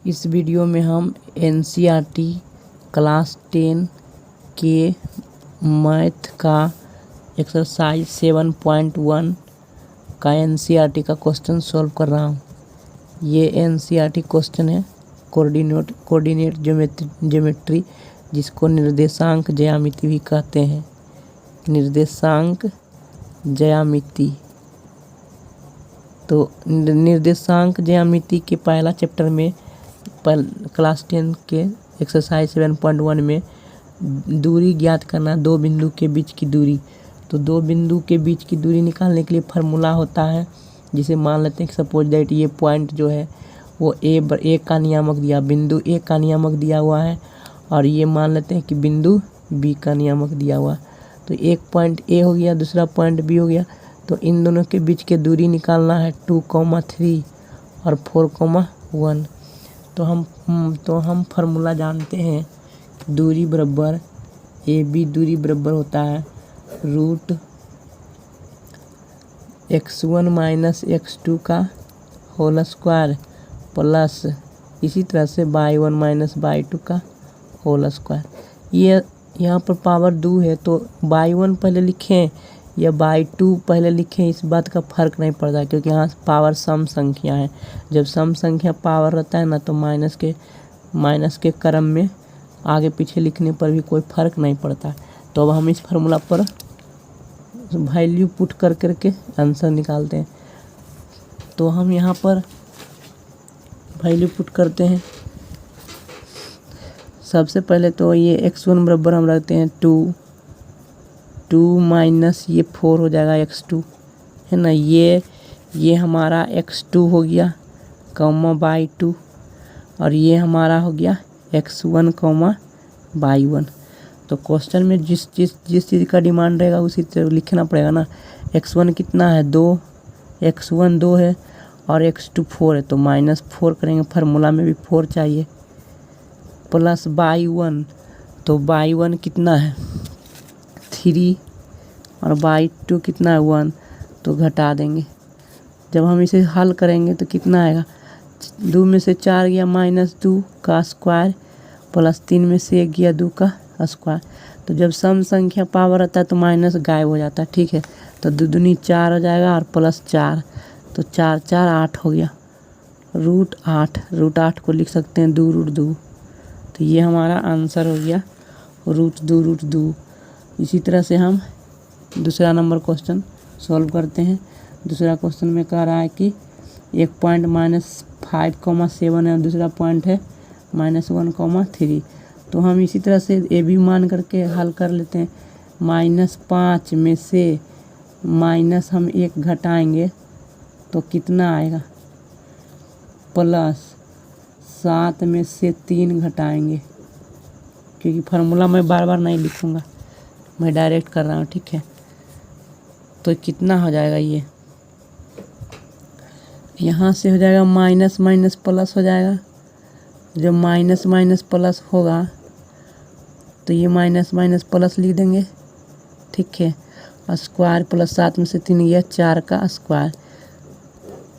इस वीडियो में हम एनसीईआरटी क्लास 10 के मैथ का एक्सरसाइज 7.1 का एनसीईआरटी का क्वेश्चन सॉल्व कर रहा हूँ। ये एनसीईआरटी क्वेश्चन है कोऑर्डिनेट ज्योमेट्री, जिसको निर्देशांक ज्यामिति भी कहते हैं। निर्देशांक ज्यामिति। तो निर्देशांक ज्यामिति के पहला चैप्टर में क्लास 10 के एक्सरसाइज 7.1 में दूरी ज्ञात करना, दो बिंदु के बीच की दूरी। तो दो बिंदु के बीच की दूरी निकालने के लिए फार्मूला होता है, जिसे मान लेते हैं कि सपोज दैट ये पॉइंट जो है वो ए का नियामक दिया, बिंदु ए का नियामक दिया हुआ है, और ये मान लेते हैं कि बिंदु बी का नियामक दिया हुआ है। तो एक पॉइंट ए हो गया, दूसरा पॉइंट बी हो गया। तो इन दोनों के बीच के दूरी निकालना है 2,3 और 4,1। तो हम फार्मूला जानते हैं, दूरी बराबर ए बी दूरी बराबर होता है रूट x1 माइनस x2 का होल स्क्वायर प्लस इसी तरह से y1 माइनस y2 का होल स्क्वायर। ये यहाँ पर पावर 2 है, तो y1 पहले लिखें या y2 पहले लिखें, इस बात का फ़र्क नहीं पड़ता, क्योंकि यहाँ पावर सम संख्या है। जब सम संख्या पावर रहता है ना, तो माइनस के क्रम में आगे पीछे लिखने पर भी कोई फ़र्क नहीं पड़ता। तो अब हम इस फार्मूला पर वैल्यू पुट करके आंसर निकालते हैं। तो हम यहाँ पर वैल्यू पुट करते हैं। सबसे पहले तो ये x1 बराबर हम रखते हैं 2 माइनस ये 4 हो जाएगा x2, है ना। ये हमारा x2 हो गया कॉमा y2, और ये हमारा हो गया x1 कॉमा y1। तो क्वेश्चन में जिस चीज़ का डिमांड रहेगा उसी तरह लिखना पड़ेगा ना। x1 कितना है 2, x1 2 है और x2 4 है, तो -4 करेंगे, फार्मूला में भी 4 चाहिए, प्लस y1। तो y1 कितना है 3 और y2 कितना है 1, तो घटा देंगे। जब हम इसे हल करेंगे तो कितना आएगा, 2 में से 4 गया -2 का स्क्वायर, प्लस 3 में से 1 गया 2 का स्क्वायर। तो जब सम संख्या पावर आता है तो माइनस गायब हो जाता है, ठीक है। तो 2 दूनी 4 हो जाएगा और प्लस 4, तो 4 4 8 हो गया, रूट 8 को लिख सकते हैं 2 रूट 2। तो ये हमारा आंसर हो गया रूट 2। इसी तरह से हम दूसरा नंबर क्वेश्चन सॉल्व करते हैं। दूसरा क्वेश्चन में कह रहा है कि एक पॉइंट -5,7 है और दूसरा पॉइंट है -1,3। तो हम इसी तरह से ए बी मान करके हल कर लेते हैं। -5 में से माइनस हम 1 घटाएंगे तो कितना आएगा, प्लस 7 में से 3 घटाएंगे, क्योंकि फार्मूला मैं बार बार नहीं लिखूँगा, मैं डायरेक्ट कर रहा हूँ, ठीक है। तो कितना हो जाएगा, ये यहाँ से हो जाएगा माइनस माइनस प्लस हो जाएगा। जब माइनस माइनस प्लस होगा तो ये माइनस माइनस प्लस लिख देंगे, ठीक है। स्क्वायर प्लस 7 में से 3 गया 4 का स्क्वायर।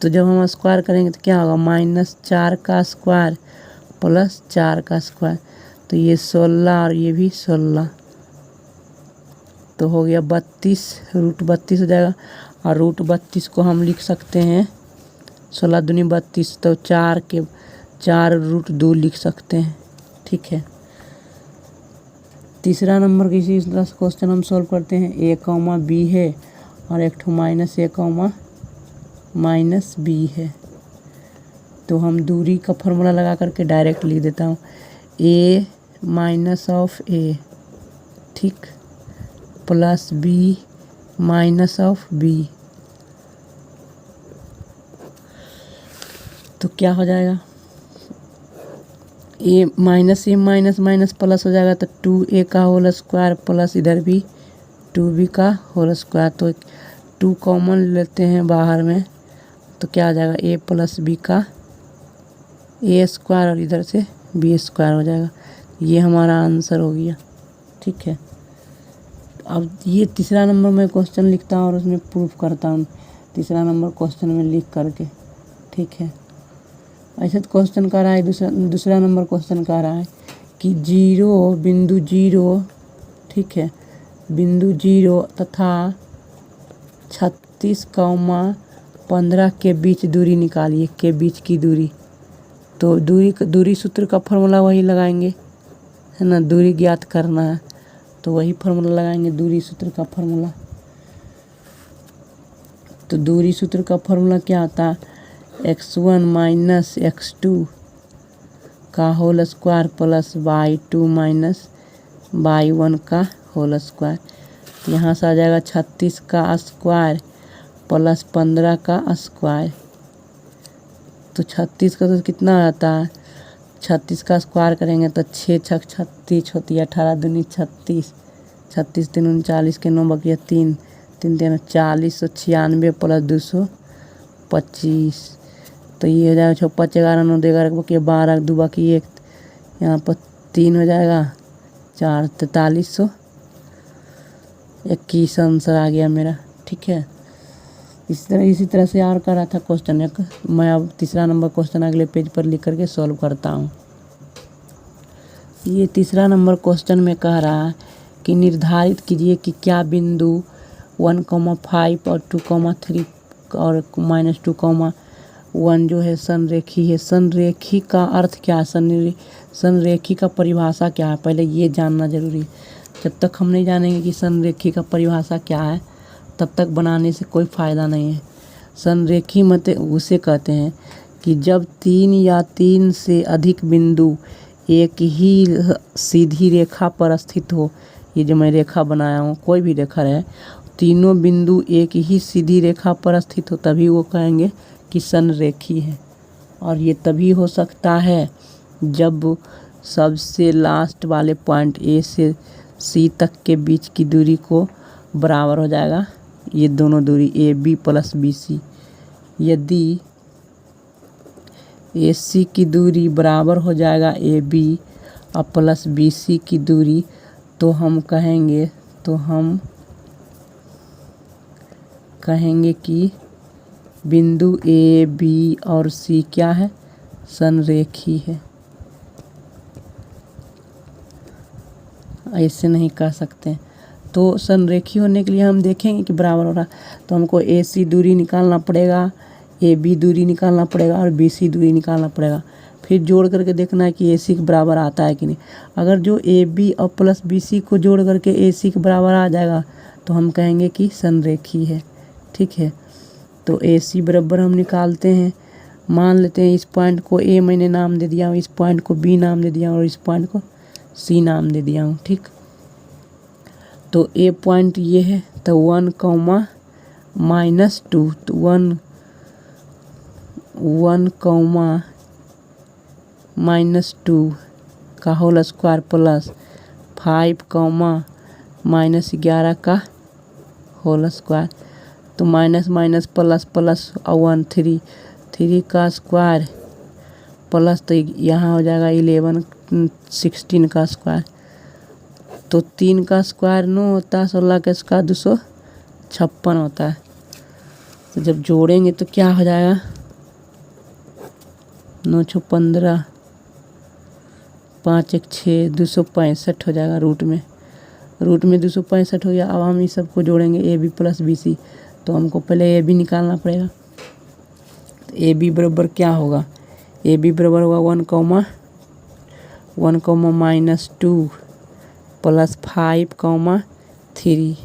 तो जब हम स्क्वायर करेंगे तो क्या होगा, -4 का स्क्वायर प्लस 4 का स्क्वायर। तो ये 16 और ये भी 16, तो हो गया 32, रूट 32 हो जाएगा। और रूट 32 को हम लिख सकते हैं 16 दूनी 32, तो 4 रूट 2 लिख सकते हैं, ठीक है। तीसरा नंबर का इसी तरह से क्वेश्चन हम सॉल्व करते हैं। a कॉमा b है और एक ठो -a कॉमा -b है। तो हम दूरी का फार्मूला लगा करके डायरेक्ट लिख देता हूँ, a माइनस ऑफ a, ठीक, plus b minus of b। तो क्या हो जाएगा, ए माइनस प्लस हो जाएगा, तो 2a का होल स्क्वायर प्लस इधर भी 2b का होल स्क्वायर। तो 2 कॉमन लेते हैं बाहर में, तो क्या आ जाएगा a प्लस b का a स्क्वायर और इधर से b स्क्वायर हो जाएगा। ये हमारा आंसर हो गया, ठीक है। अब ये तीसरा नंबर में क्वेश्चन लिखता हूँ और उसमें प्रूफ करता हूँ, तीसरा नंबर क्वेश्चन में लिख करके, ठीक है। ऐसे तो क्वेश्चन कह रहा है, दूसरा नंबर क्वेश्चन कह रहा है कि बिंदु जीरो, ठीक है, बिंदु 0 तथा 36,15 के बीच दूरी निकालिए, के बीच की दूरी। तो दूरी सूत्र का फॉर्मूला वही लगाएंगे, है ना, दूरी ज्ञात करना है तो वही फार्मूला लगाएंगे, दूरी सूत्र का फार्मूला। तो दूरी सूत्र का फार्मूला क्या होता है, x1 माइनस x2 का whole square plus y2 minus y1 का होल स्क्वायर। तो यहाँ से आ जाएगा 36 का स्क्वायर प्लस 15 का स्क्वायर। तो 36 का तो कितना आता है, 36 का स्क्वायर करेंगे तो 6 छक 36 होती है, 18 दूनी 36, 36 तीन 39 के 9 बकिया 3, 3 3 40, 96 प्लस 225। तो ये हो जाएगा 5 11 9 11 बकिया 12 2 बाकी 1, यहाँ पर 3 हो जाएगा 4 4321 आंसर आ गया मेरा, ठीक है। इसी तरह से और कर रहा था क्वेश्चन एक। मैं अब तीसरा नंबर क्वेश्चन अगले पेज पर लिख करके सॉल्व करता हूँ। ये तीसरा नंबर क्वेश्चन में कह रहा है कि निर्धारित कीजिए कि क्या बिंदु 1,5 और 2,3 और -2,1 जो है संरेखी है। संरेखी का अर्थ क्या है, संरेखी का परिभाषा क्या है, पहले ये जानना जरूरी है। जब तक हम नहीं जानेंगे कि संरेखी का परिभाषा क्या है तब तक बनाने से कोई फ़ायदा नहीं है। संरेखी मत उसे कहते हैं कि जब 3 या 3 से अधिक बिंदु एक ही सीधी रेखा पर स्थित हो। ये जो मैं रेखा बनाया हूँ, कोई भी रेखा रहे, तीनों बिंदु एक ही सीधी रेखा पर स्थित हो तभी वो कहेंगे कि संरेखी है। और ये तभी हो सकता है जब सबसे लास्ट वाले पॉइंट ए से सी तक के बीच की दूरी को बराबर हो जाएगा, ये दोनों दूरी A B plus B C. यदि ए सी की दूरी बराबर हो जाएगा ए बी और प्लस बी सी की दूरी, तो हम कहेंगे कि बिंदु ए बी और सी क्या है, संरेखी है। ऐसे नहीं कह सकते। तो संरेखी होने के लिए हम देखेंगे कि बराबर हो रहा, तो हमको ए सी दूरी निकालना पड़ेगा, ए बी दूरी निकालना पड़ेगा और बी सी दूरी निकालना पड़ेगा। फिर जोड़ करके देखना है कि ए सी के बराबर आता है कि नहीं। अगर जो ए बी और प्लस बी सी को जोड़ करके ए सी के बराबर आ जाएगा तो हम कहेंगे कि संरेखी है, ठीक है। तो ए सी बराबर हम निकालते हैं। मान लेते हैं इस पॉइंट को ए मैंने नाम दे दिया हूँ, इस पॉइंट को बी नाम दे दिया हूँ और इस पॉइंट को सी नाम दे दिया हूँ, ठीक। तो ए पॉइंट ये है, तो 1, -2, तो 1, -2 का होल स्क्वायर प्लस 5, -11 का होल स्क्वायर। तो माइनस प्लस प्लस 1 3 का स्क्वायर प्लस, तो यहाँ हो जाएगा 11 16 का स्क्वायर। तो 3 का स्क्वायर 9 होता है, 16 का स्क्वायर 256 होता है। तो जब जोड़ेंगे तो क्या हो जाएगा, 9 6 15, 5 1 6, 265 हो जाएगा। रूट में 265 हो गया। अब हम इस सबको जोड़ेंगे A B plus B C, तो हमको पहले ए बी निकालना पड़ेगा। तो ए बी बराबर क्या होगा, ए बी बराबर होगा 1, -2 प्लस 5, 3,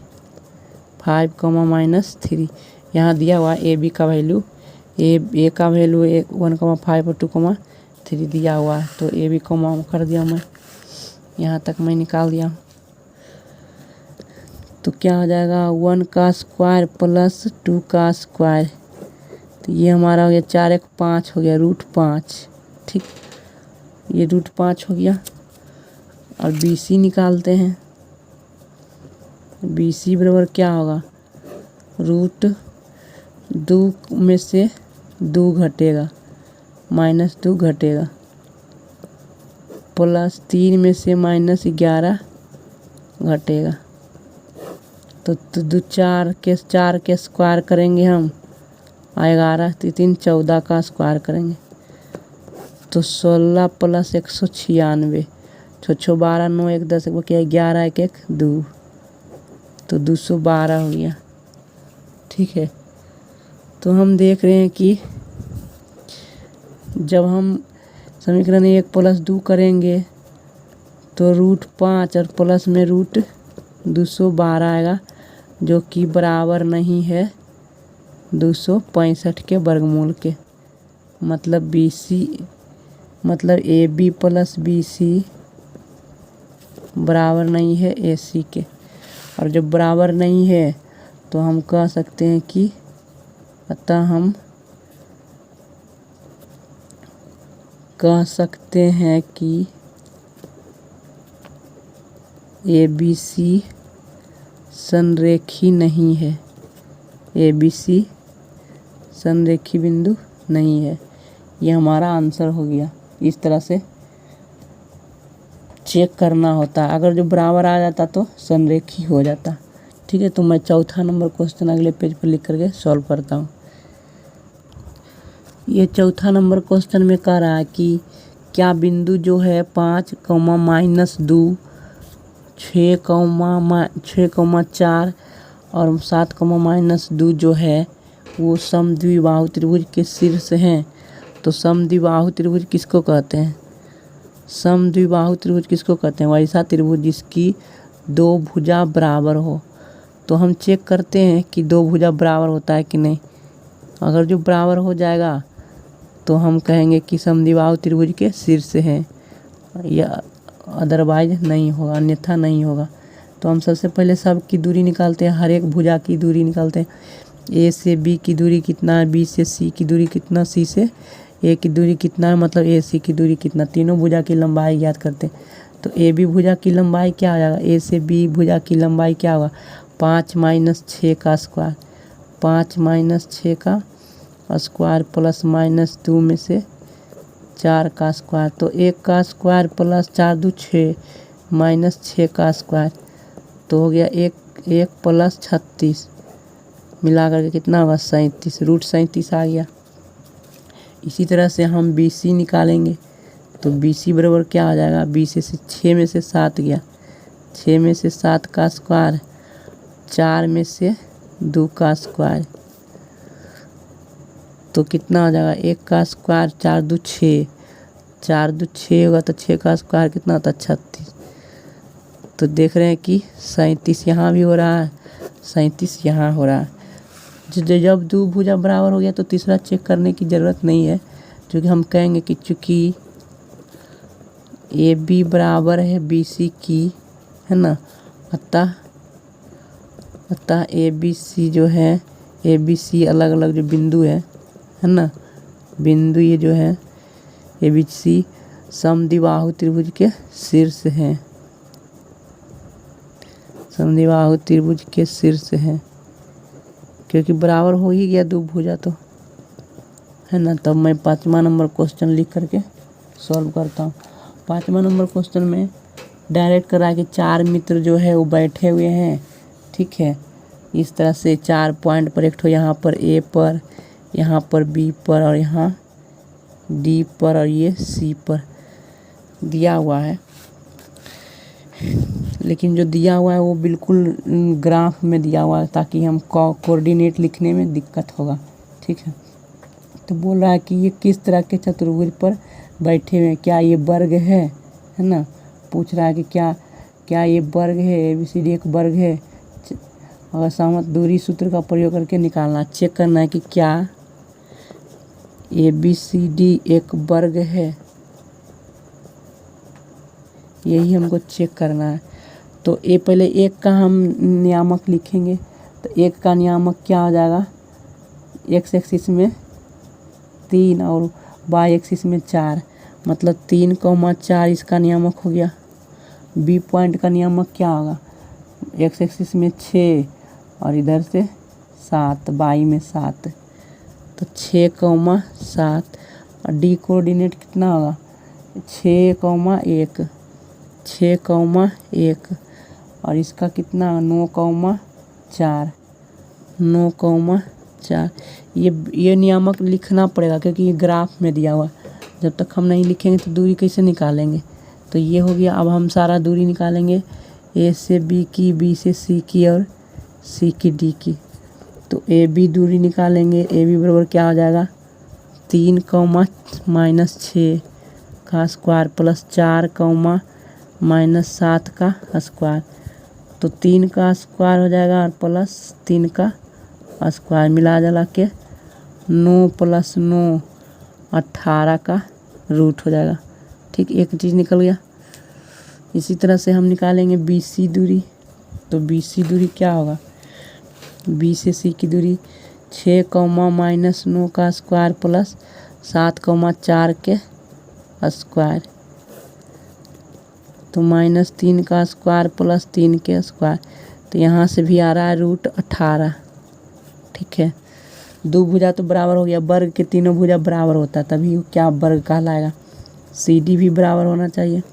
5, -3। यहाँ दिया हुआ ए बी का वैल्यू, ए का वैल्यू 1, 5 और 2, 3 दिया हुआ है। तो ए बी कॉमा कर दिया मैं, यहाँ तक मैं निकाल दिया। तो क्या हो जाएगा, 1 का स्क्वायर प्लस 2 का स्क्वायर। तो ये हमारा हो गया 4 1 5 हो गया, √5, ठीक। ये √5 हो गया। और बी सी निकालते हैं। बी सी बराबर क्या होगा, √2 में से 2 घटेगा, -2 घटेगा, प्लस 3 में से -11 घटेगा। तो 4 के स्क्वायर करेंगे हम, 11 3 14 का स्क्वायर करेंगे। तो 16 प्लस 196, 6 12 9 1 10 क्या 11 1 1 2, तो 212 हो गया। ठीक है, तो हम देख रहे हैं कि जब हम समीकरण 1 प्लस 2 करेंगे तो √5 और प्लस में √212 आएगा, जो कि बराबर नहीं है 265 के वर्गमूल के। मतलब AB प्लस BC बराबर नहीं है AC के। और जब बराबर नहीं है तो हम कह सकते हैं कि अतः हम कह सकते हैं कि ABC संरेखी नहीं है, ABC संरेखी बिंदु नहीं है। ये हमारा आंसर हो गया। इस तरह से चेक करना होता, अगर जो बराबर आ जाता तो संरेखी हो जाता। ठीक है, तो मैं चौथा नंबर क्वेश्चन अगले पेज पर लिख करके सॉल्व करता हूँ। ये चौथा नंबर क्वेश्चन में कह रहा है कि क्या बिंदु जो है 5, -2, 6, 4 और 7, -2 जो है वो समद्विबाहु त्रिभुज के शीर्ष हैं। तो समद्विबाहु त्रिभुज किसको कहते हैं? समद्विबाहु त्रिभुज किसको कहते हैं? वैसा त्रिभुज जिसकी दो भुजा बराबर हो। तो हम चेक करते हैं कि दो भुजा बराबर होता है कि नहीं। अगर जो बराबर हो जाएगा तो हम कहेंगे कि समद्विबाहु त्रिभुज के शीर्ष हैं, या अदरवाइज नहीं होगा, अन्यथा नहीं होगा। तो हम सबसे पहले सब की दूरी निकालते हैं, हर एक भुजा की दूरी निकालते हैं। A से B की दूरी कितना है, B से C की दूरी कितना, C से A की दूरी कितना है, मतलब AC की दूरी कितना। तीनों भुजा की लंबाई ज्ञात करते हैं। तो AB भुजा की लंबाई क्या हो जाएगा? A से B भुजा की लंबाई क्या होगा? 5 - 6 का स्क्वायर, 5 - 6 का स्क्वायर प्लस -2 में से 4 का स्क्वायर। तो 1 का स्क्वायर प्लस 4 2 6 -6 का स्क्वायर, तो हो गया 1 प्लस 36 मिला करके कितना होगा? 37, √37 आ गया। इसी तरह से हम BC निकालेंगे। तो BC बराबर क्या हो जाएगा? BC से 6 में से 7 गया, 6 में से 7 का स्क्वायर, 4 में से 2 का स्क्वायर, तो कितना हो जाएगा? 1 का स्क्वायर 4 2 6, 4 2 6 होगा, तो 6 का स्क्वायर कितना होता है? 36। तो देख रहे हैं कि 37 यहाँ भी हो रहा है, 37 यहाँ हो रहा है। जब दो भुजा बराबर हो गया तो तीसरा चेक करने की ज़रूरत नहीं है, क्योंकि हम कहेंगे कि चूँकि AB बराबर है BC की, है ना, अतः ABC जो है, ABC अलग अलग जो बिंदु है ना, बिंदु ये जो है ABC समद्विबाहु त्रिभुज के शीर्ष हैं, समद्विबाहु त्रिभुज के शीर्ष हैं, क्योंकि बराबर हो ही गया दो भुजा, तो है ना। तब मैं 5वां नंबर क्वेश्चन लिख करके सॉल्व करता हूँ। 5वां नंबर क्वेश्चन में डायरेक्ट करा कि 4 मित्र जो है वो बैठे हुए हैं। ठीक है, इस तरह से 4 पॉइंट पर, एक ठो यहाँ पर A पर, यहाँ पर B पर और यहाँ D पर और ये C पर दिया हुआ है। लेकिन जो दिया हुआ है वो बिल्कुल ग्राफ में दिया हुआ है, ताकि हम कोऑर्डिनेट लिखने में दिक्कत होगा। ठीक है, तो बोल रहा है कि ये किस तरह के चतुर्भुज पर बैठे हुए हैं, क्या ये वर्ग है ना। पूछ रहा है कि क्या ये वर्ग है, ABCD एक वर्ग है। और असहमत दूरी सूत्र का प्रयोग करके निकालना, चेक करना है कि क्या ABCD एक वर्ग है, यही हमको चेक करना है। तो पहले 1 का हम नियामक लिखेंगे। तो 1 का नियामक क्या हो जाएगा? X एक्सिस में 3 और Y एक्सिस में 4, मतलब 3,4 इसका नियामक हो गया। B पॉइंट का नियामक क्या होगा? X एक्सिस में 6 और इधर से 7, Y में 7, तो 6,7। और D कोऑर्डिनेट कितना होगा? 6,1, 6,1 और इसका कितना? 9,4, 9,4। ये नियामक लिखना पड़ेगा, क्योंकि ये ग्राफ में दिया हुआ। जब तक हम नहीं लिखेंगे तो दूरी कैसे निकालेंगे। तो ये हो गया। अब हम सारा दूरी निकालेंगे, ए से बी की, बी से सी की और सी की डी की। तो ए बी दूरी निकालेंगे, ए बी बराबर क्या हो जाएगा 3 माइनस 6 का स्क्वायर प्लस 4 माइनस 7 का स्क्वायर। तो 3 का स्क्वायर हो जाएगा और प्लस 3 का स्क्वायर मिला जुला के 9 प्लस 9 18 का रूट हो जाएगा। ठीक, एक चीज़ निकल गया। इसी तरह से हम निकालेंगे बी सी दूरी। तो बी सी दूरी क्या होगा, बी से सी की दूरी 6 माइनस 9 का स्क्वायर प्लस 7 4 के स्क्वायर। तो माइनस 3 का स्क्वायर प्लस 3 के स्क्वायर। तो यहाँ से भी आ रहा है रूट 18। ठीक है, दो भुजा तो बराबर हो गया, वर्ग के तीनों भुजा बराबर होता है तभी क्या वर्ग कहलाएगा। सी डी भी बराबर होना चाहिए।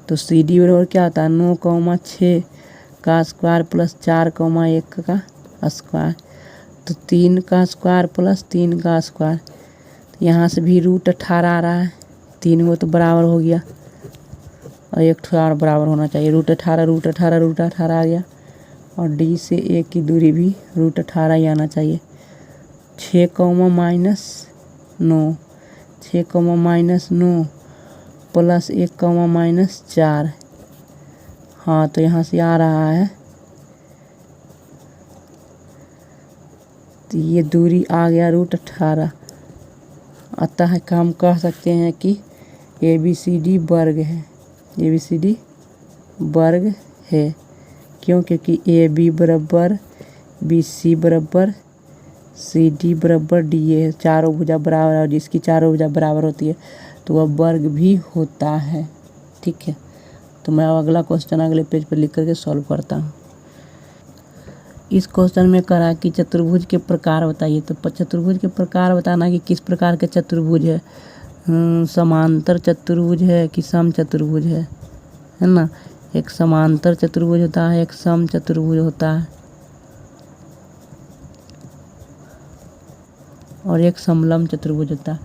तो सी डी बराबर क्या होता है 9 6 का स्क्वायर प्लस 4 1 का स्क्वायर। तो 3 का स्क्वायर प्लस 3 का स्क्वायर। तो यहाँ से भी रूट 18 आ रहा है, 3 वो तो बराबर हो गया और एक ठो और बराबर होना चाहिए। रूट 18 आ गया। और डी से ए की दूरी भी रूट 18 ही आना चाहिए। 6 माइनस 9 प्लस 1 माइनस 4। हाँ, तो यहाँ से आ रहा है, तो ये दूरी आ गया रूट 18। अतः हम कह सकते हैं कि ए बी सी डी वर्ग है। ए बी सी डी वर्ग है क्यों, क्योंकि ए बी बराबर बी सी बराबर सी डी बराबर डी ए है। चारों भुजा बराबर है और जिसकी चारों भुजा बराबर होती है तो वह वर्ग भी होता है। ठीक है, तो मैं अगला क्वेश्चन अगले पेज पर लिख करके सॉल्व करता हूँ। इस क्वेश्चन में करा कि चतुर्भुज के प्रकार बताइए। तो चतुर्भुज के प्रकार बताना कि किस प्रकार के चतुर्भुज है, समांतर चतुर्भुज है कि सम चतुर्भुज है ना। एक समांतर चतुर्भुज होता है, एक सम चतुर्भुज होता है और एक समलंब चतुर्भुज होता है।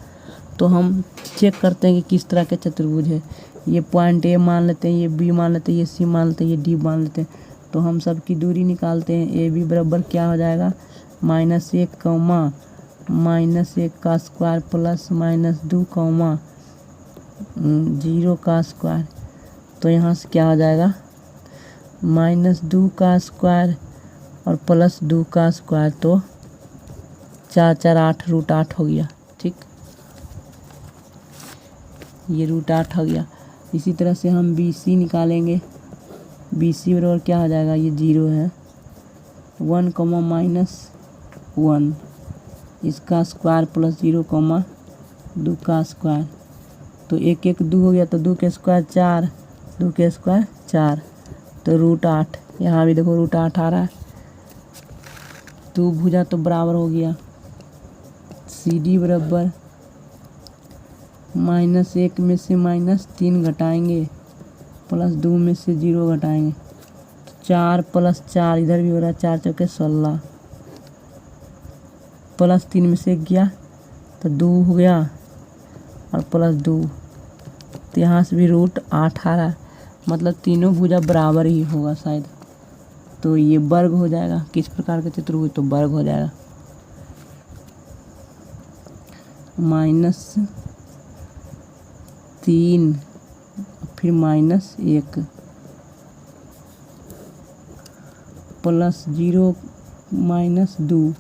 तो हम चेक करते हैं कि किस तरह के चतुर्भुज है। ये पॉइंट ए मान लेते हैं, ये बी मान लेते हैं, ये सी मान लेते हैं, ये डी मान लेते हैं। तो हम सबकी दूरी निकालते हैं। ए बी बराबर क्या हो जाएगा -1 -1 का स्क्वायर प्लस -2 0 का स्क्वायर। तो यहाँ से क्या हो जाएगा -2 का स्क्वायर और प्लस 2 का स्क्वायर। तो 4 4 8 रूट 8 हो गया। ठीक, ये रूट 8 हो गया। इसी तरह से हम बी सी निकालेंगे। बी सी बराबर क्या हो जाएगा, ये 0 है, 1 -1 इसका स्क्वायर प्लस 0 2 का स्क्वायर। तो 1 1 2 हो गया, तो 2 के स्क्वायर 4, 2 के स्क्वायर 4, तो रूट 8। यहाँ भी देखो रूट 8 आ रहा है। दो भुजा तो बराबर हो गया। सी डी बराबर -1 में से -3 घटाएंगे प्लस 2 में से 0 घटाएंगे। तो 4 प्लस 4 इधर भी हो रहा है, 4 चौके 16 प्लस 3 में से 1 गया तो 2 हो गया और प्लस 2। तो यहाँ से भी रूट 8 आ रहा है, मतलब तीनों भुजा बराबर ही होगा शायद। तो ये वर्ग हो जाएगा। किस प्रकार का चतुर्भुज, तो वर्ग हो जाएगा। -3 फिर -1 प्लस 0 -2।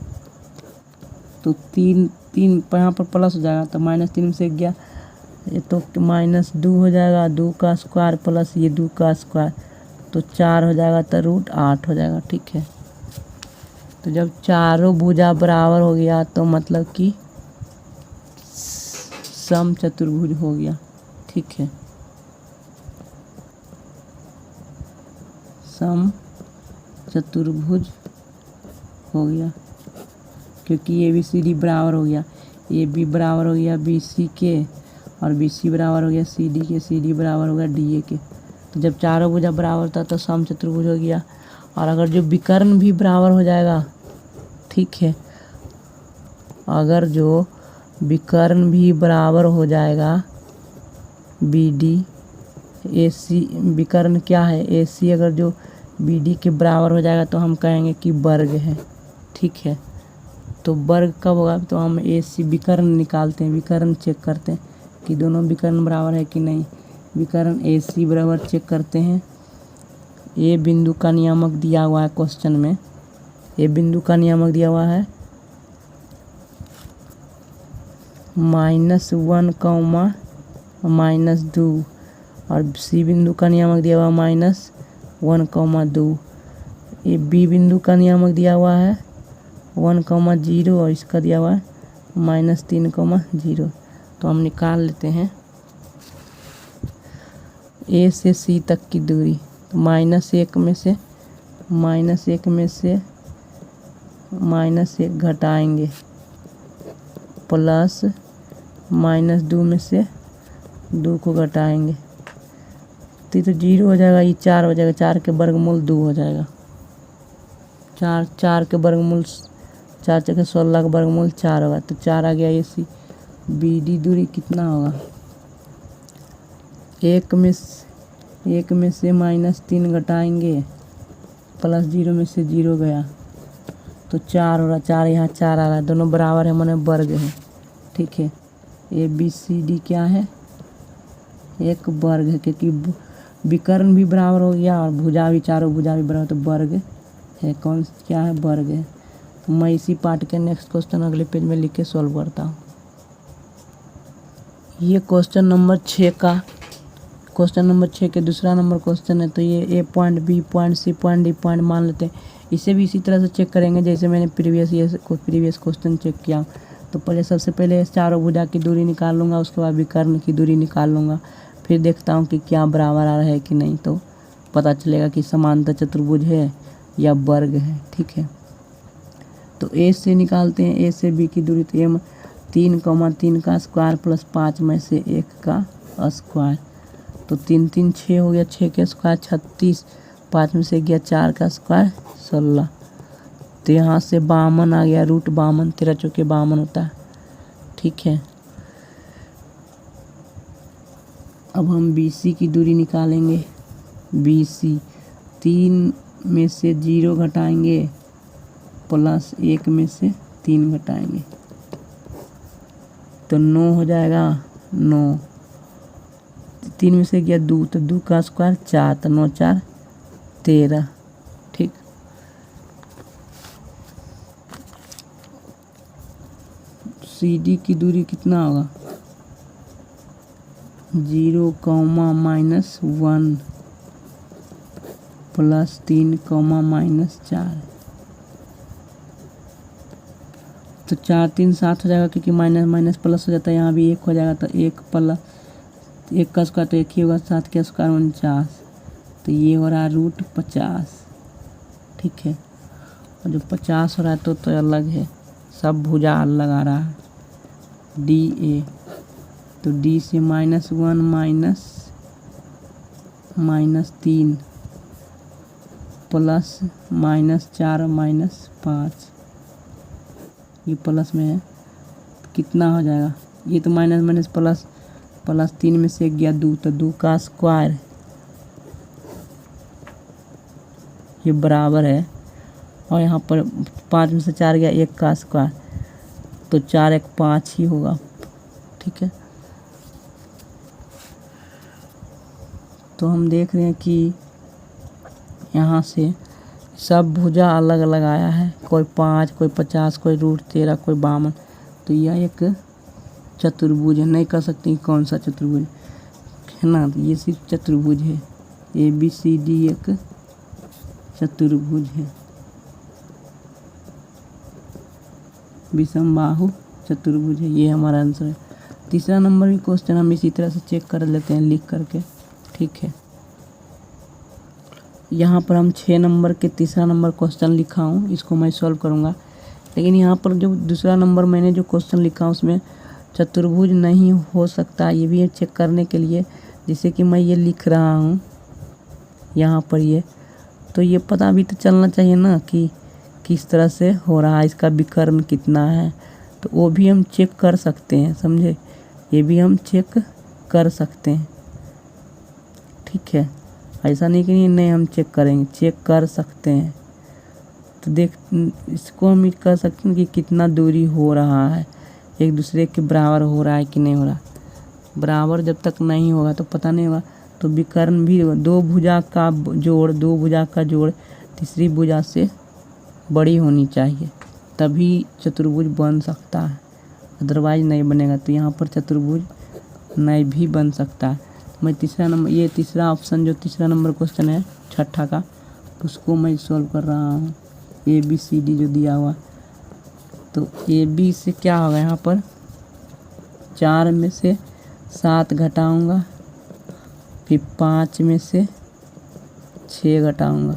तो 3 यहाँ पर प्लस हो जाएगा, तो -3 में से 1 गया, ये तो -2 हो जाएगा। 2 का स्क्वायर प्लस ये 2 का स्क्वायर, तो 4 हो जाएगा, तो रूट 8 हो जाएगा। ठीक है, तो जब चारों भुजा बराबर हो गया तो मतलब कि सम चतुर्भुज हो गया। ठीक है, सम चतुर्भुज हो गया क्योंकि ए बी सी डी बराबर हो गया, ए बी बराबर हो गया बी सी के और बी सी बराबर हो गया सी डी के, सी डी बराबर हो गया डी ए के। तो जब चारों भुजा बराबर था तो सम चतुर्भुज हो गया। और अगर जो विकर्ण भी बराबर हो जाएगा, ठीक है, अगर जो विकर्ण भी बराबर हो जाएगा बी डी ए सी। विकर्ण क्या है, ए सी अगर जो बी डी के बराबर हो जाएगा तो हम कहेंगे कि वर्ग है। ठीक है, तो वर्ग कब होगा, तो हम ए सी विकर्ण निकालते हैं, विकर्ण चेक करते हैं कि दोनों विकर्ण बराबर है कि नहीं। विकर्ण ए सी बराबर चेक करते हैं। ए बिंदु का नियामक दिया हुआ है क्वेश्चन में, ए बिंदु का नियामक दिया हुआ है -1, -2 और सी बिंदु का नियामक दिया हुआ है -1, 2। ये बी बिंदु का नियामक दिया हुआ है 1, 0 और इसका दिया हुआ है -3, 0। तो हम निकाल लेते हैं ए से सी तक की दूरी। तो -1 में से -1 घटाएंगे प्लस -2 में से 2 को घटाएंगे तो 0 हो जाएगा, ये 4 हो जाएगा, 4 के वर्गमूल 2 हो जाएगा। 4 के वर्गमूल 4 × 16 का वर्गमूल 4 होगा, तो 4 आ गया। ए सी बी डी दूरी कितना होगा, 1 में से -3 घटाएंगे प्लस 0 में से 0 गया तो 4 हो रहा, 4 यहाँ 4 आ रहा है, दोनों बराबर है माने वर्ग है। ठीक है, ए बी सी डी क्या है, एक वर्ग है, क्योंकि विकर्ण भी बराबर हो गया और भुजा भी, चारों भुजा भी बराबर, तो वर्ग है। कौन क्या है, वर्ग है। तो मैं इसी पार्ट के नेक्स्ट क्वेश्चन अगले पेज में लिख के सॉल्व करता हूँ। ये क्वेश्चन नंबर 6 के दूसरा नंबर क्वेश्चन है। तो ये A point, B point, C point, D point मान लेते हैं। इसे भी इसी तरह से चेक करेंगे जैसे मैंने प्रीवियस क्वेश्चन चेक किया। तो सबसे पहले चारों भुजा की दूरी निकाल लूँगा, उसके बाद विकर्ण की दूरी निकाल लूँगा, फिर देखता हूँ कि क्या बराबर आ रहा है कि नहीं, तो पता चलेगा कि समांतर चतुर्भुज है या वर्ग है। ठीक है, तो ए से निकालते हैं, ए से बी की दूरी। तो ए 3, 3 का स्क्वायर प्लस 5 में से 1 का स्क्वायर, तो 3, 3 6 हो गया, 6 के स्क्वायर 36, 5 में से गया 4 का स्क्वायर 16। तो यहाँ से 52 आ गया, रूट 52, 13 चौके 52 होता है। ठीक है, अब हम बी सी की दूरी निकालेंगे। बी सी 3 में से 0 घटाएंगे प्लस 1 में से 3 घटाएंगे तो 9 हो जाएगा। 9, 3 में से गया 2, तो 2 का स्क्वायर 4, तो 9, 4, 13। ठीक, सी डी की दूरी कितना होगा, 0, -1 प्लस 3, -4। तो 4, 3, 7 हो जाएगा, क्योंकि माइनस प्लस हो जाता है, यहाँ भी 1 हो जाएगा, तो 1 प्लस 1 का स्क्वायर तो 1 ही होगा, 7 के स्क्वायर 49, तो ये हो रहा है रूट 50। ठीक है, और जो 50 हो रहा है तो अलग है, सब भुजा अलग आ रहा है। डी ए, तो डी से -1 -3 प्लस -4 -5, ये प्लस में है, कितना हो जाएगा, ये तो माइनस प्लस 3 में से गया 2, तो 2 का स्क्वायर, ये बराबर है। और यहाँ पर 5 में से 4 गया, 1 का स्क्वायर, तो 4, 1, 5 ही होगा। ठीक है, तो हम देख रहे हैं कि यहाँ से सब भुजा अलग अलग आया है, कोई 5, कोई 50, कोई रूट 13, कोई 52। तो यह एक चतुर्भुज है, नहीं कर सकते कौन सा चतुर्भुज है ना, ये सिर्फ चतुर्भुज है। ए बी सी डी एक चतुर्भुज है, विषमबाहु चतुर्भुज है, ये हमारा आंसर है। तीसरा नंबर भी क्वेश्चन हम इसी तरह से चेक कर लेते हैं लिख करके। ठीक है, यहाँ पर हम 6 नंबर के तीसरा नंबर क्वेश्चन लिखा हूँ, इसको मैं सॉल्व करूँगा। लेकिन यहाँ पर जो दूसरा नंबर मैंने जो क्वेश्चन लिखा उसमें चतुर्भुज नहीं हो सकता, ये भी चेक करने के लिए, जैसे कि मैं ये लिख रहा हूँ यहाँ पर ये, तो ये पता भी तो चलना चाहिए ना कि किस तरह से हो रहा है, इसका विकर्ण कितना है। तो वो भी हम चेक कर सकते हैं, समझे, ये भी हम चेक कर सकते हैं, ठीक है। ऐसा नहीं कि नहीं हम चेक करेंगे, चेक कर सकते हैं। तो देख इसको हम कर सकते हैं कि कितना दूरी हो रहा है, एक दूसरे के बराबर हो रहा है कि नहीं हो रहा। बराबर जब तक नहीं होगा तो पता नहीं होगा। तो विकर्ण भी दो भुजा का जोड़ तीसरी भुजा से बड़ी होनी चाहिए, तभी चतुर्भुज बन सकता है, अदरवाइज नहीं बनेगा। तो यहाँ पर चतुर्भुज नहीं भी बन सकता है। मैं तीसरा नंबर, ये तीसरा ऑप्शन जो तीसरा नंबर क्वेश्चन है छठा का, उसको मैं सॉल्व कर रहा हूँ। ABCD जो दिया हुआ, तो AB से क्या होगा, यहाँ पर 4 में से 7 घटाऊँगा, फिर 5 में से 6 घटाऊँगा,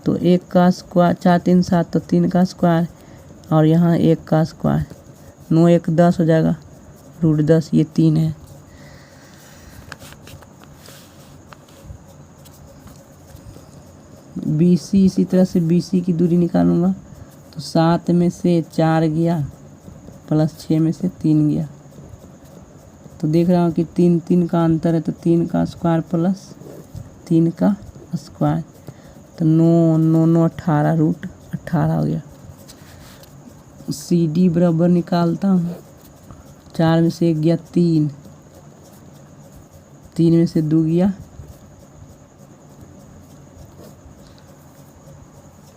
तो 1 का स्क्वायर, 4 3 7, तो 3 का स्क्वायर, और यहाँ 1 का स्क्वायर, 9 1 10 हो जाएगा, √10, ये 3 है। BC, इसी तरह से BC की दूरी निकालूंगा, तो 7 में से 4 गया प्लस 6 में से 3 गया, तो देख रहा हूँ कि 3 3 का अंतर है, तो 3 का स्क्वायर प्लस 3 का स्क्वायर, तो 9 9 9 18, √18 हो गया। CD बराबर निकालता हूँ, 4 में से 1 गया 3, 3 में से 2 गया,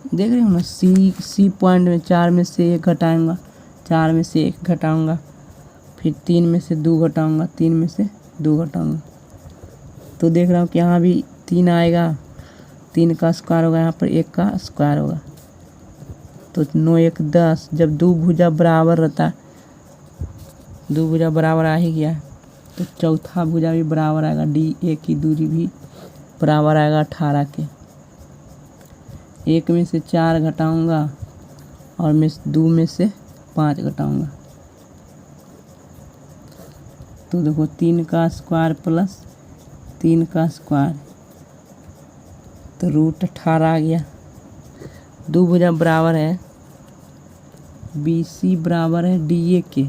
देख रहे हो ना, C पॉइंट में 4 में से 1 घटाऊंगा, 4 में से 1 घटाऊंगा, फिर 3 में से 2 घटाऊंगा, 3 में से 2 घटाऊंगा, तो देख रहा हूँ कि यहाँ भी 3 आएगा, 3 का स्क्वायर होगा, यहाँ पर 1 का स्क्वायर होगा, तो 9 1 10। जब दो भुजा बराबर रहता, दो भुजा बराबर आ ही गया, तो चौथा भुजा भी बराबर आएगा, DA की दूरी भी बराबर आएगा 18 के। 1 में से 4 घटाऊंगा और मैं 2 में से 5 घटाऊंगा, तो देखो 3 का स्क्वायर प्लस 3 का स्क्वायर, तो √18 आ गया। दो भुजा बराबर है, BC बराबर है DA के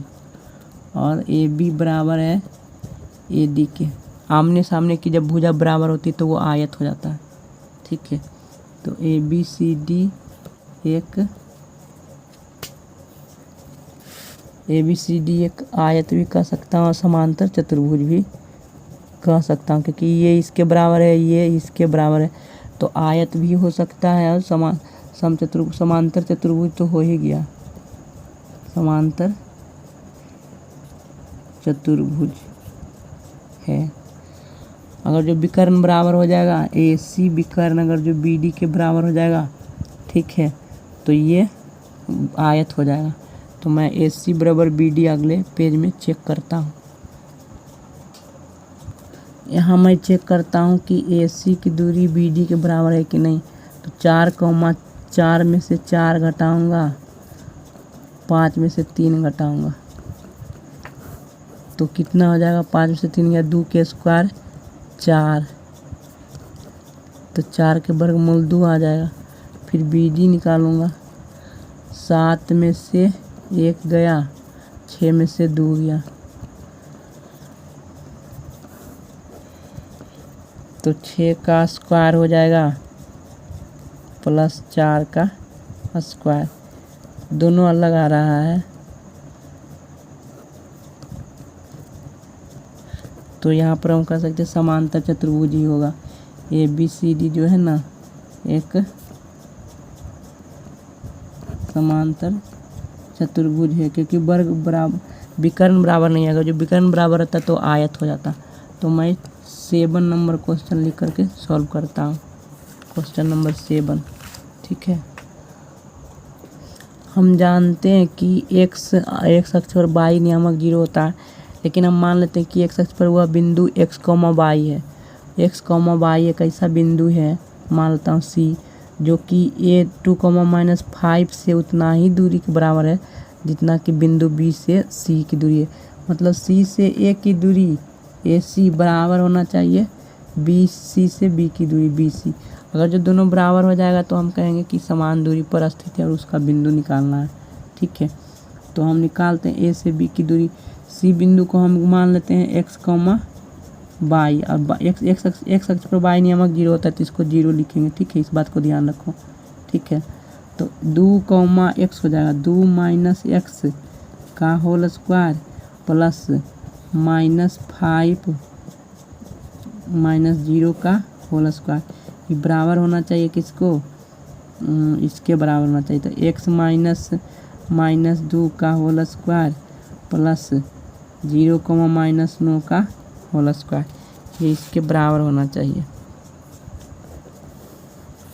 और AB बराबर है AD के। आमने सामने की जब भुजा बराबर होती है तो वो आयत हो जाता है, ठीक है। तो ABCD एक आयत भी कह सकता हूँ और समांतर चतुर्भुज भी कह सकता हूँ, क्योंकि ये इसके बराबर है, ये इसके बराबर है, तो आयत भी हो सकता है और समांतर चतुर्भुज तो हो ही गया, समांतर चतुर्भुज है। अगर जो विकर्ण बराबर हो जाएगा, AC विकर्ण अगर जो BD के बराबर हो जाएगा, ठीक है, तो ये आयत हो जाएगा। तो मैं AC बराबर BD अगले पेज में चेक करता हूँ। यहाँ मैं चेक करता हूँ कि AC की दूरी BD के बराबर है कि नहीं, तो 4 में से 4 घटाऊँगा, 5 में से 3 घटाऊँगा, तो कितना हो जाएगा, 5 में से 3 या 2 के स्क्वायर 4, तो 4 के वर्गमूल 2 आ जाएगा। फिर BD निकालूंगा, 7 में से 1 गया, 6 में से 2 गया, तो 6 का स्क्वायर हो जाएगा प्लस 4 का स्क्वायर, दोनों अलग आ रहा है, तो यहाँ पर हम कह सकते हैं समांतर चतुर्भुज ही होगा। ABCD जो है ना एक समांतर चतुर्भुज है, क्योंकि वर्ग बराबर विकर्ण बराबर नहीं है, अगर जो विकर्ण बराबर रहता तो आयत हो जाता। तो मैं 7 नंबर क्वेश्चन लिख करके सॉल्व करता हूँ, क्वेश्चन नंबर 7, ठीक है। हम जानते हैं कि x अक्ष पर y नियामक 0 होता है, लेकिन हम मान लेते हैं कि x अक्ष पर वह बिंदु x, y है। x, y एक ऐसा बिंदु है, मान लेता हूँ C, जो कि A2, -5 से उतना ही दूरी के बराबर है जितना कि बिंदु B से C की दूरी है। मतलब C से A की दूरी AC बराबर होना चाहिए BC से B की दूरी BC। अगर जो दोनों बराबर हो जाएगा तो हम कहेंगे कि समान दूरी पर स्थित है और उसका बिंदु निकालना है, ठीक है। तो हम निकालते हैं ए से बी की दूरी। सी बिंदु को हम मान लेते हैं एक्स कॉमा वाई, और एक्स अक्ष पर वाई नियामक 0 होता है तो इसको 0 लिखेंगे। ठीक है, इस बात को ध्यान रखो। ठीक है, तो 2 कॉमा एक्स हो जाएगा 2 माइनस एक्स का होल स्क्वायर प्लस -5 माइनस 0 का होल स्क्वायर। ये बराबर होना चाहिए किसको, इसके बराबर होना चाहिए। तो एक्स माइनस 2 का होल स्क्वायर प्लस 0 -9 का होल स्क्वायर, ये इसके बराबर होना चाहिए।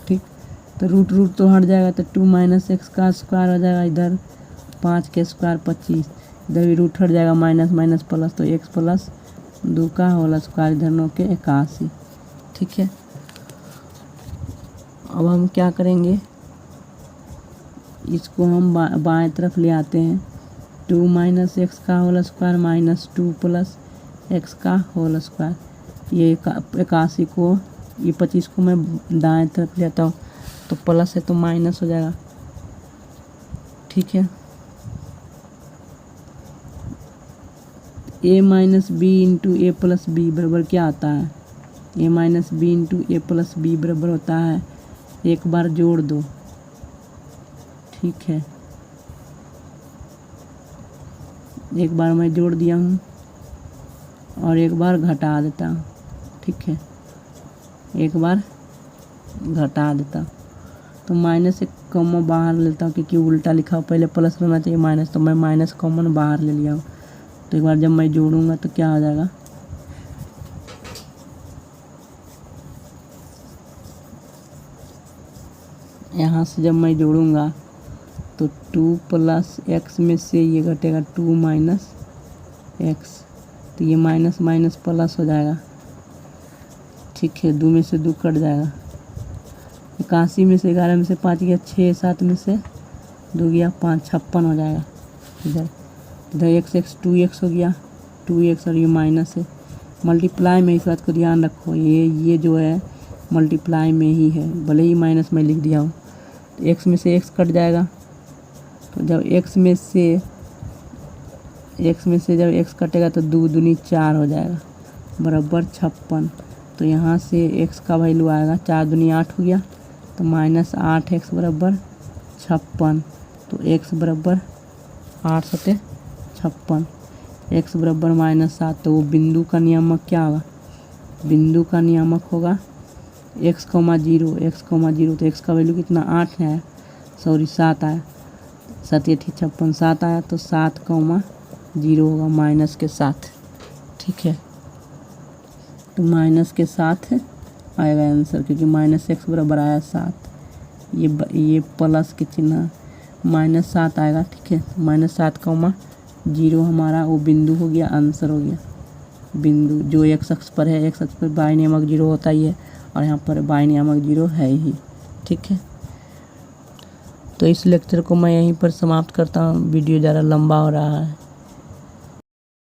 ठीक, तो रूट तो हट जाएगा, तो 2 माइनस एक्स का स्क्वायर हो जाएगा, इधर 5 के स्क्वायर 25, इधर भी रूट हट जाएगा, माइनस प्लस, तो एक्स प्लस 2 का होल स्क्वायर, इधर 9 के 81। ठीक है, अब हम क्या करेंगे, इसको हम बाएं तरफ ले आते हैं। 2 माइनस एक्स का whole square minus 2 plus x का होल स्क्वायर, ये 81 को, ये 25 को मैं दाएं तरफ ले आता हूँ, तो प्लस है तो माइनस हो जाएगा। ठीक है, ए माइनस बी इंटू ए प्लस बी बराबर क्या आता है, ए माइनस बी इंटू ए प्लस बी बराबर होता है, एक बार जोड़ दो। ठीक है, एक बार मैं जोड़ दिया हूँ और एक बार घटा देता हूँ। ठीक है, एक बार घटा देता हूँ, तो माइनस से कॉमन बाहर लेता हूँ क्योंकि उल्टा लिखा हो, पहले प्लस रहना चाहिए माइनस, तो मैं माइनस कॉमन बाहर ले लिया हूँ। तो एक बार जब मैं जोड़ूंगा तो क्या हो जाएगा, यहाँ से जब मैं जोड़ूंगा तो 2 प्लस एक्स में से ये घटेगा 2 माइनस एक्स, तो ये माइनस माइनस प्लस हो जाएगा। ठीक है, 2 में से 2 कट जाएगा, 81 में से 11 में से 5 गया 6, 7 में से 2 गया 5, 56 हो जाएगा। इधर एक्स 2x हो गया 2x, और ये माइनस है, मल्टीप्लाई में, इस बात को ध्यान रखो, ये जो है मल्टीप्लाई में ही है, भले ही माइनस में लिख दिया हूँ। तो एक्स में से एक्स कट जाएगा, तो जब एक्स में से जब एक्स कटेगा तो 2 दूनी 4 हो जाएगा बराबर 56। तो यहाँ से एक्स का वैल्यू आएगा 4 दूनी 8 हो गया, तो माइनस 8x बराबर 56। तो एक्स बराबर 8 सते 56, एक्स बराबर -7। तो वो बिंदु का नियामक क्या होगा, बिंदु का नियामक होगा x, 0, तो x का वैल्यू कितना 8 है, 7 आया, 7 × 56 7 आया, तो 7,0 होगा माइनस के साथ। ठीक है, तो माइनस के साथ आएगा आंसर, क्योंकि माइनस एक्स बराबर आया 7, ये प्लस के चिन्ह -7 आएगा। ठीक है, -7,0 हमारा वो बिंदु हो गया, आंसर हो गया। बिंदु जो एक्स अक्ष पर है, एक्स अक्ष पर बाई नियामक 0 होता ही है, और यहाँ पर बाई नियामक 0 है ही। ठीक है, तो इस लेक्चर को मैं यहीं पर समाप्त करता हूँ, वीडियो ज़्यादा लंबा हो रहा है।